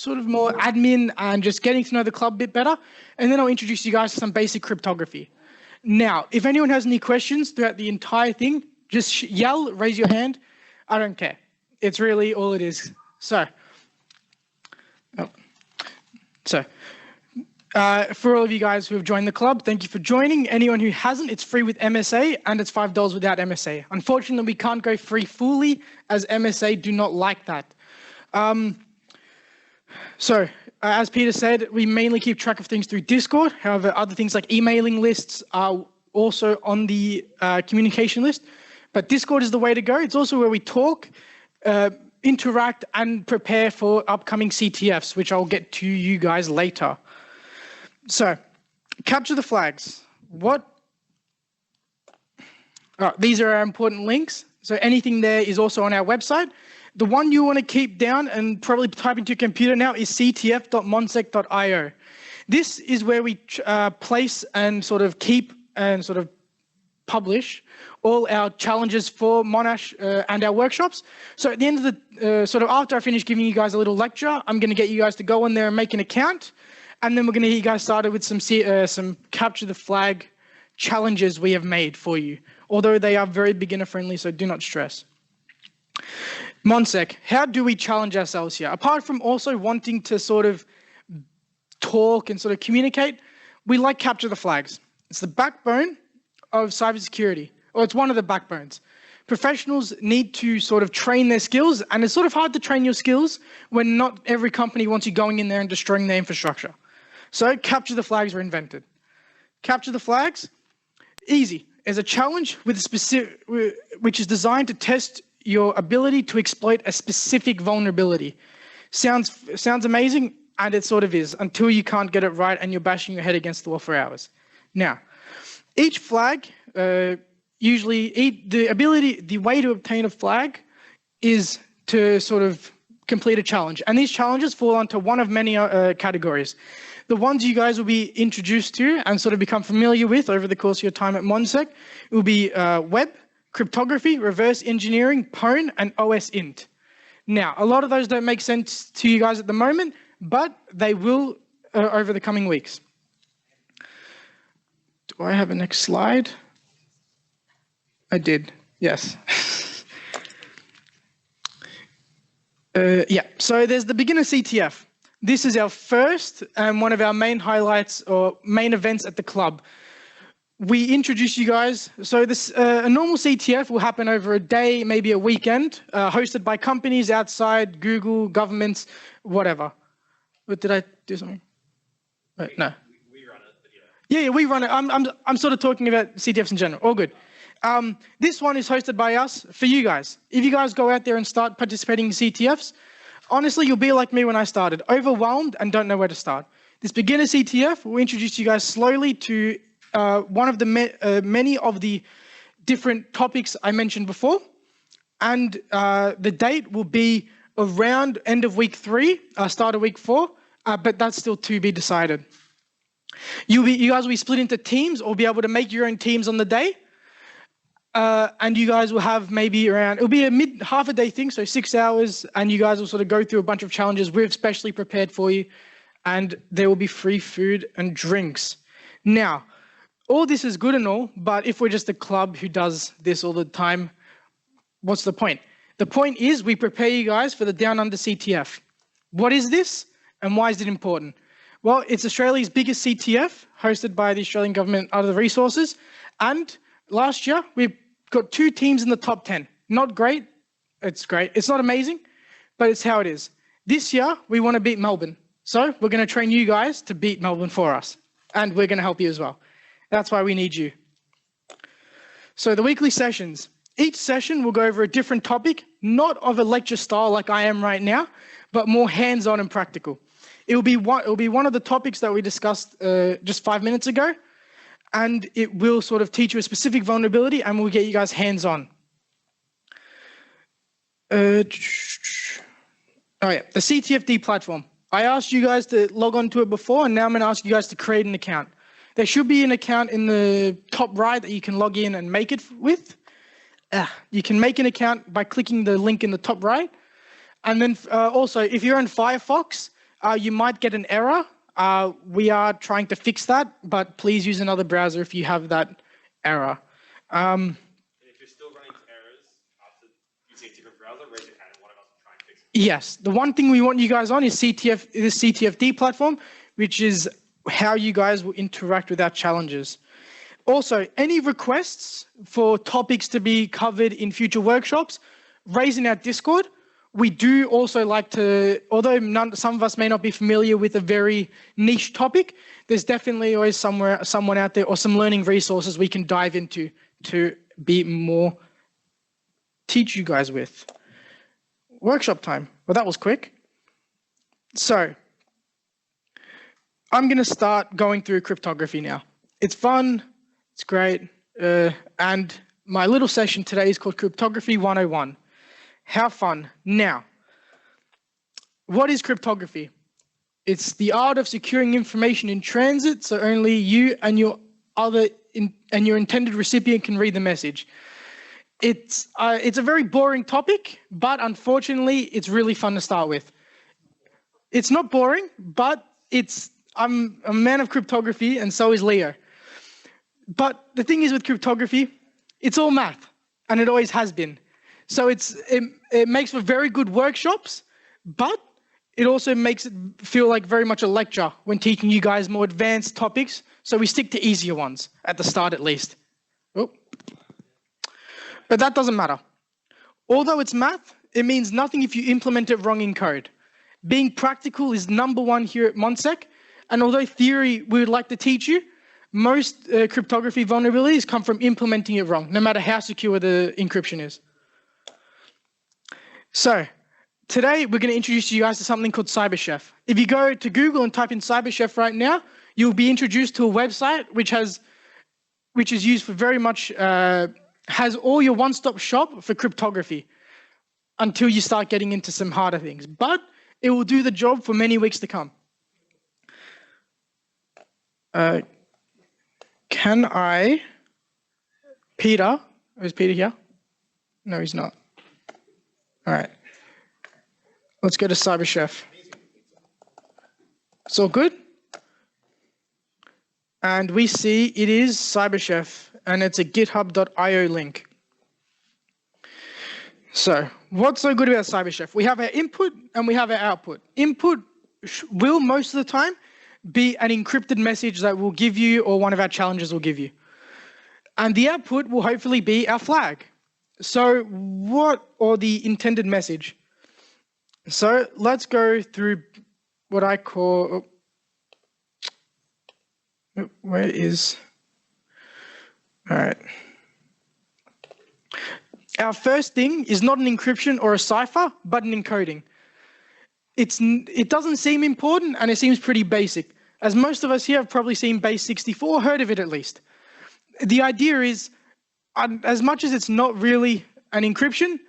sort of more admin and just getting to know the club a bit better. And then I'll introduce you guys to some basic cryptography. Now, if anyone has any questions throughout the entire thing, just yell, raise your hand. I don't care. It's really all it is. So, for all of you guys who have joined the club, thank you for joining. Anyone who hasn't, it's free with MSA and it's $5 without MSA. Unfortunately, we can't go free fully as MSA do not like that. As Peter said, we mainly keep track of things through Discord. However, other things like emailing lists are also on the communication list. But Discord is the way to go. It's also where we talk, interact, and prepare for upcoming CTFs, which I'll get to you guys later. So, capture the flags. These are our important links. So anything there is also on our website. The one you want to keep down and probably type into your computer now is ctf.monsec.io. This is where we place and sort of keep and sort of publish all our challenges for Monash and our workshops. So at the end of the, sort of after I finish giving you guys a little lecture, I'm going to get you guys to go on there and make an account. And then we're going to get you guys started with some capture the flag challenges we have made for you. Although they are very beginner friendly, so do not stress. MonSec, how do we challenge ourselves here? Apart from also wanting to sort of talk and sort of communicate, we like capture the flags. It's the backbone of cybersecurity, or it's one of the backbones. Professionals need to sort of train their skills, and it's sort of hard to train your skills when not every company wants you going in there and destroying their infrastructure. So capture the flags were invented. Capture the flags, easy. As a challenge with a specific, which is designed to test your ability to exploit a specific vulnerability. Sounds amazing, and it sort of is, until you can't get it right and you're bashing your head against the wall for hours. Now, each flag, the way to obtain a flag is to sort of complete a challenge. And these challenges fall onto one of many categories. The ones you guys will be introduced to and sort of become familiar with over the course of your time at MonSec will be web, cryptography, reverse engineering, pwn, and OSINT. Now, a lot of those don't make sense to you guys at the moment, but they will over the coming weeks. Do I have a next slide? I did, yes. Yeah, so there's the beginner CTF. This is our first and one of our main highlights or main events at the club. We introduce you guys. So this a normal CTF will happen over a day, maybe a weekend, hosted by companies outside, Google, governments, whatever. But did I do something? Wait, no. We run it, but yeah, we run it. I'm sort of talking about CTFs in general. All good. This one is hosted by us for you guys. If you guys go out there and start participating in CTFs, honestly, you'll be like me when I started, overwhelmed and don't know where to start. This beginner CTF will introduce you guys slowly to one of the many of the different topics I mentioned before. And the date will be around end of week 3, start of week 4, but that's still to be decided. You guys will be split into teams or be able to make your own teams on the day. And you guys will have maybe around, it'll be a half a day thing, so 6 hours, and you guys will sort of go through a bunch of challenges we've specially prepared for you, and there will be free food and drinks. Now, all this is good and all, but if we're just a club who does this all the time, what's the point? The point is we prepare you guys for the Down Under CTF. What is this, and why is it important? Well, it's Australia's biggest CTF, hosted by the Australian government out of the resources, and last year we got 2 teams in the top 10. Not great. It's great. It's not amazing, but it's how it is. This year, we want to beat Melbourne. So we're going to train you guys to beat Melbourne for us. And we're going to help you as well. That's why we need you. So the weekly sessions. Each session will go over a different topic, not of a lecture style like I am right now, but more hands-on and practical. It will be one of the topics that we discussed just 5 minutes ago. And it will sort of teach you a specific vulnerability and we'll get you guys hands-on. Oh yeah, the CTFD platform. I asked you guys to log on to it before, and now I'm going to ask you guys to create an account. There should be an account in the top right that you can log in and make it with. You can make an account by clicking the link in the top right. And then also, if you're on Firefox, you might get an error. We are trying to fix that, but please use another browser if you have that error. And if you're still running into errors after using a different browser, raise your hand and one of us will try and fix it. Yes, the one thing we want you guys on is the CTFD platform, which is how you guys will interact with our challenges. Also, any requests for topics to be covered in future workshops, raise in our Discord. We do also like to, although some of us may not be familiar with a very niche topic, there's definitely always someone out there or some learning resources we can dive into to be more teach you guys with. Workshop time. Well, that was quick. So I'm going to start going through cryptography now. It's fun. It's great. And my little session today is called Cryptography 101. Have fun. Now, what is cryptography? It's the art of securing information in transit so only you and your intended recipient can read the message. It's a very boring topic, but unfortunately, it's really fun to start with. It's not boring, but I'm a man of cryptography, and so is Leo. But the thing is with cryptography, it's all math, and it always has been. So it makes for very good workshops, but it also makes it feel like very much a lecture when teaching you guys more advanced topics. So we stick to easier ones at the start, at least. Oh. But that doesn't matter. Although it's math, it means nothing if you implement it wrong in code. Being practical is #1 here at MonSec. And although theory we would like to teach you, most cryptography vulnerabilities come from implementing it wrong, no matter how secure the encryption is. So today we're going to introduce you guys to something called CyberChef. If you go to Google and type in CyberChef right now, you'll be introduced to a website which is used for very much, has all your one-stop shop for cryptography until you start getting into some harder things. But it will do the job for many weeks to come. Can I, Peter, is Peter here? No, he's not. All right. Let's go to CyberChef. It's all good? And we see it is CyberChef, and it's a github.io link. So what's so good about CyberChef? We have our input and we have our output. Input will most of the time be an encrypted message that we'll give you or one of our challenges will give you. And the output will hopefully be our flag. So or the intended message. So let's go through what I call, where is, all right. Our first thing is not an encryption or a cipher, but an encoding. It doesn't seem important and it seems pretty basic. As most of us here have probably seen base 64, heard of it at least. The idea is, as much as it's not really an encryption,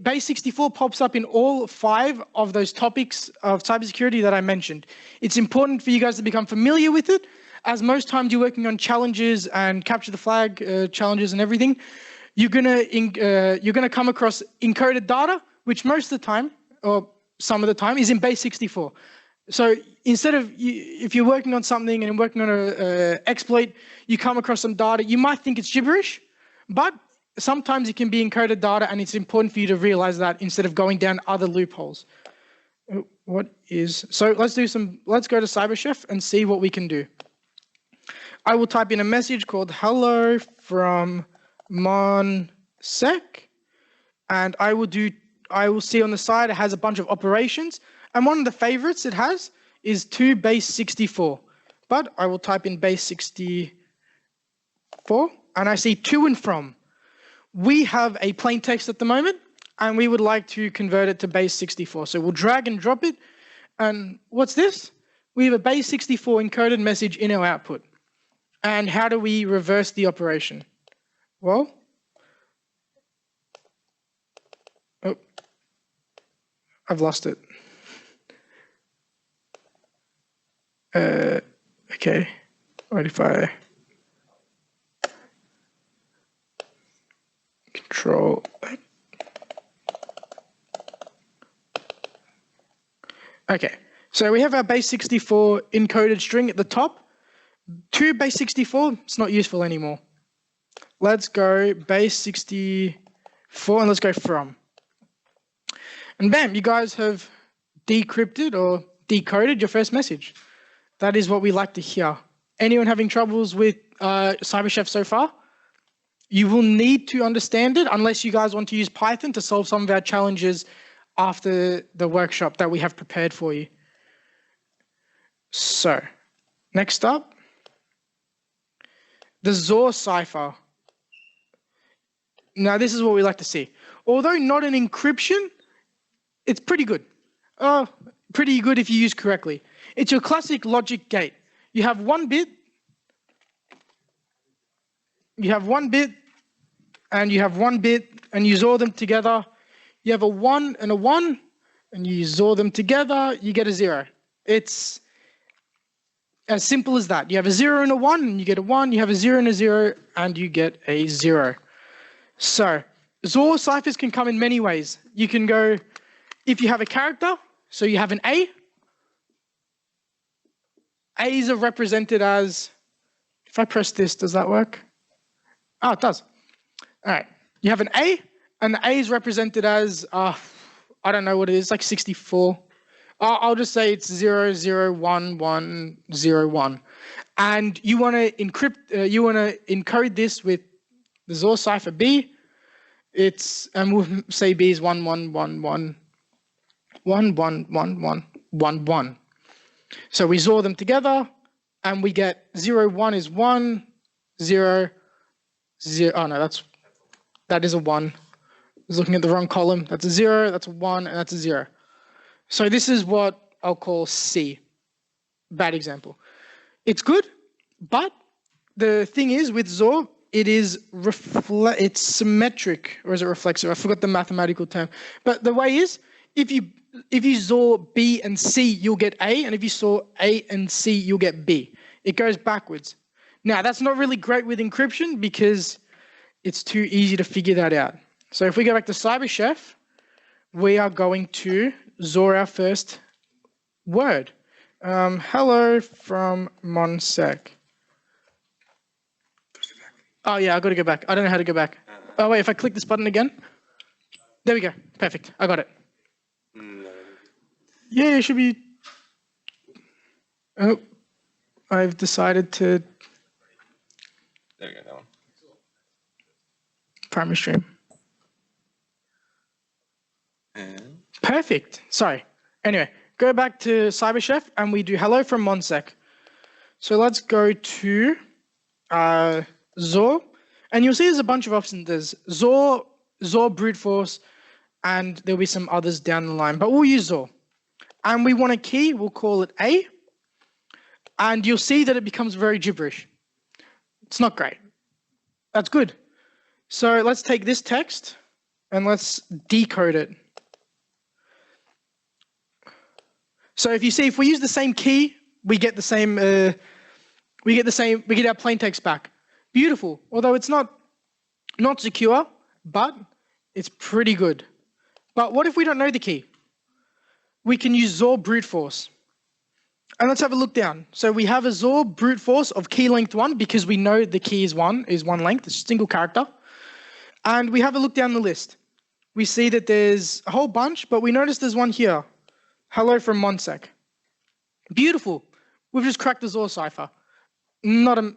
base 64 pops up in all 5 of those topics of cybersecurity that I mentioned. It's important for you guys to become familiar with it, as most times you're working on challenges and capture the flag challenges and everything. You're gonna come across encoded data, which most of the time, or some of the time, is in base 64. So instead of, if you're working on something and working on an exploit, you come across some data, you might think it's gibberish, but sometimes it can be encoded data, and it's important for you to realize that instead of going down other loopholes. So let's go to CyberChef and see what we can do. I will type in a message called hello from MonSec, and I will see on the side it has a bunch of operations, and one of the favorites it has is to base 64. But I will type in base 64, and I see to and from. We have a plain text at the moment, and we would like to convert it to base 64. So we'll drag and drop it, and what's this? We have a base 64 encoded message in our output. And how do we reverse the operation? Well, oh, I've lost it. Okay, what if I control? Okay, So we have our base 64 encoded string at the top. To base 64, it's not useful anymore. Let's go base 64 and let's go from. And bam, you guys have decrypted or decoded your first message. That is what we like to hear. Anyone having troubles with CyberChef so far? You will need to understand it unless you guys want to use Python to solve some of our challenges after the workshop that we have prepared for you. So, next up, the Zor cipher. Now, this is what we like to see. Although not an encryption, it's pretty good. Pretty good if you use correctly. It's your classic logic gate. You have one bit, and you have one bit, and you XOR them together. You have a 1 and a 1, and you XOR them together, you get a 0. It's as simple as that. You have a 0 and a 1, and you get a 1. You have a 0 and a 0, and you get a 0. So, Zor ciphers can come in many ways. You can go, if you have a character, so you have an A. A's are represented as, if I press this, does that work? Oh, it does. All right. You have an A, and the A is represented as, I don't know what it is, like 64. I'll just say it's 001101. And you want to encode this with the Zor cipher B. And we'll say B is 11111111. So we XOR them together, and we get 0, 1 is 1, 0, 0. Oh no, that is a 1. I was looking at the wrong column. That's a 0, that's a 1, and that's a 0. So this is what I'll call C. Bad example. It's good, but the thing is with Zor, it's symmetric, or is it reflexive? I forgot the mathematical term. But the way is, if you XOR B and C, you'll get A, and if you XOR A and C, you'll get B. It goes backwards. Now, that's not really great with encryption because it's too easy to figure that out. So if we go back to CyberChef, we are going to XOR our first word. Hello from MonSec. Oh yeah, I got to go back. I don't know how to go back. Oh wait, if I click this button again. There we go. Perfect. I got it. Yeah, it should be. Oh, I've decided to. There you go, that one. Primary stream. And Perfect. Sorry. Anyway, go back to CyberChef and we do hello from MonSec. So let's go to Zor, and you'll see there's a bunch of options. There's Zor brute force, and there'll be some others down the line, but we'll use Zor. And we want a key, we'll call it A, and you'll see that it becomes very gibberish. It's not great. That's good. So let's take this text and let's decode it. So if you see, if we use the same key, we get the same. We get our plain text back. Beautiful. Although it's not secure, but it's pretty good. But what if we don't know the key? We can use Zor brute force. And let's have a look down. So we have a Zor brute force of key length 1 because we know the key is one length, it's a single character. And we have a look down the list. We see that there's a whole bunch, but we notice there's one here. Hello from MonSec. Beautiful. We've just cracked the Zor cipher. No,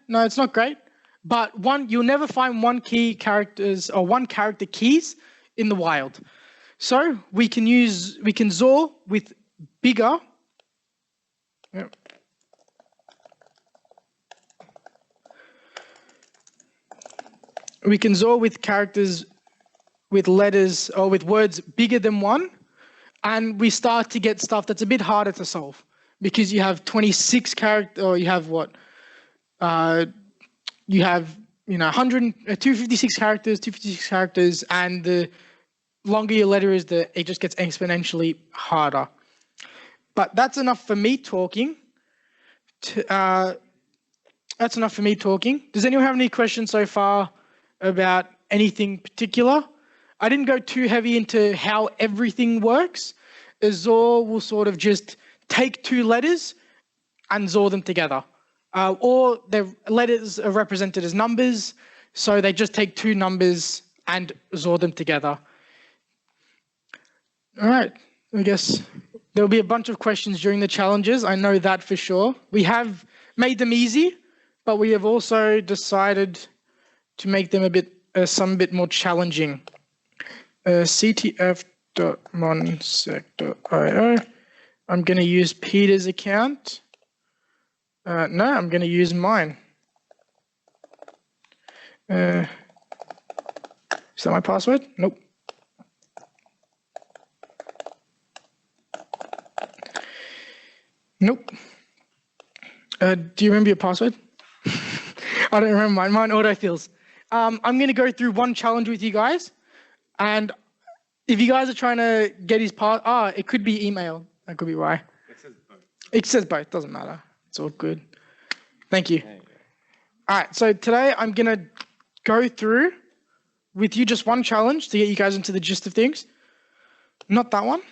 it's not great. But you'll never find one character keys in the wild. So we can Zor with bigger. Yep. We can Zor with characters, with letters, or with words bigger than 1, and we start to get stuff that's a bit harder to solve because you have 26 characters, or you have what? You have 256 characters, and the longer your letter is, it just gets exponentially harder. But that's enough for me talking. Does anyone have any questions so far about anything particular? I didn't go too heavy into how everything works. Zor will sort of just take two letters and XOR them together. Or their letters are represented as numbers, so they just take two numbers and XOR them together. All right, I guess there'll be a bunch of questions during the challenges. I know that for sure. We have made them easy, but we have also decided to make them a bit, some bit more challenging. ctf.monsec.io. I'm going to use Peter's account. No, I'm going to use mine. Is that my password? Nope. Nope. Do you remember your password? I don't remember mine. Mine autofills. I'm going to go through one challenge with you guys. And if you guys are trying to get his it could be email. That could be why. It says both. It says both. Doesn't matter. It's all good. Thank you. All right. So today I'm going to go through with you just one challenge to get you guys into the gist of things. Not that one.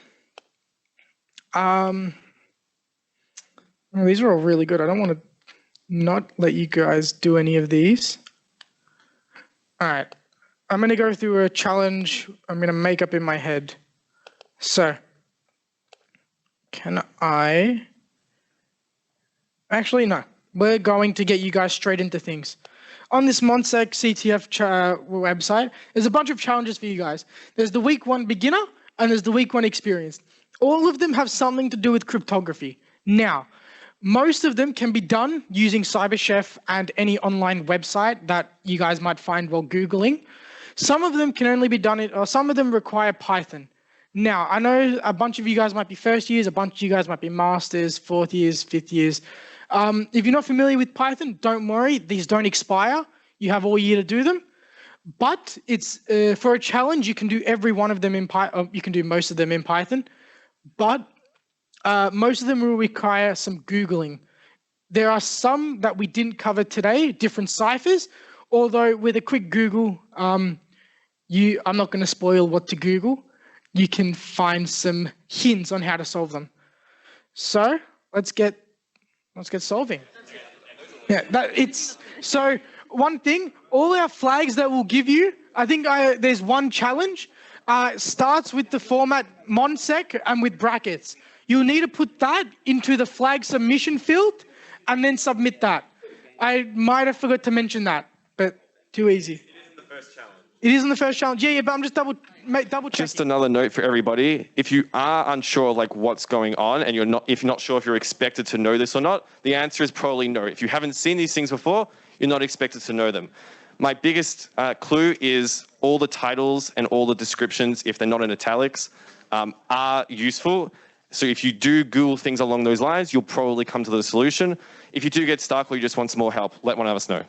Well, these are all really good. I don't want to not let you guys do any of these. All right. I'm going to go through a challenge I'm going to make up in my head. So, can I... Actually, no. We're going to get you guys straight into things. On this MonSec CTF website, there's a bunch of challenges for you guys. There's the week 1 beginner and there's the week 1 experienced. All of them have something to do with cryptography. Now, most of them can be done using CyberChef and any online website that you guys might find while Googling. Some of them can only be done, or some of them require Python. Now, I know a bunch of you guys might be first years, a bunch of you guys might be masters, 4th years, 5th years. If you're not familiar with Python, don't worry, these don't expire. You have all year to do them. But it's for a challenge, you can do every one of them in Python. You can do most of them in Python. But most of them will require some Googling. There are some that we didn't cover today, different ciphers, although with a quick Google, I'm not going to spoil what to Google. You can find some hints on how to solve them. So let's get solving. Yeah, so one thing, all our flags that we'll give you, I think there's one challenge, starts with the format MonSec and with brackets. You'll need to put that into the flag submission field and then submit that. I might have forgot to mention that, but too easy. It isn't the first challenge. It isn't the first challenge. Yeah, but I'm just double checking. Just another note for everybody. If you are unsure like what's going on and if you're not sure if you're expected to know this or not, the answer is probably no. If you haven't seen these things before, you're not expected to know them. My biggest clue is all the titles and all the descriptions, if they're not in italics, are useful. So if you do Google things along those lines, you'll probably come to the solution. If you do get stuck or you just want some more help, let one of us know.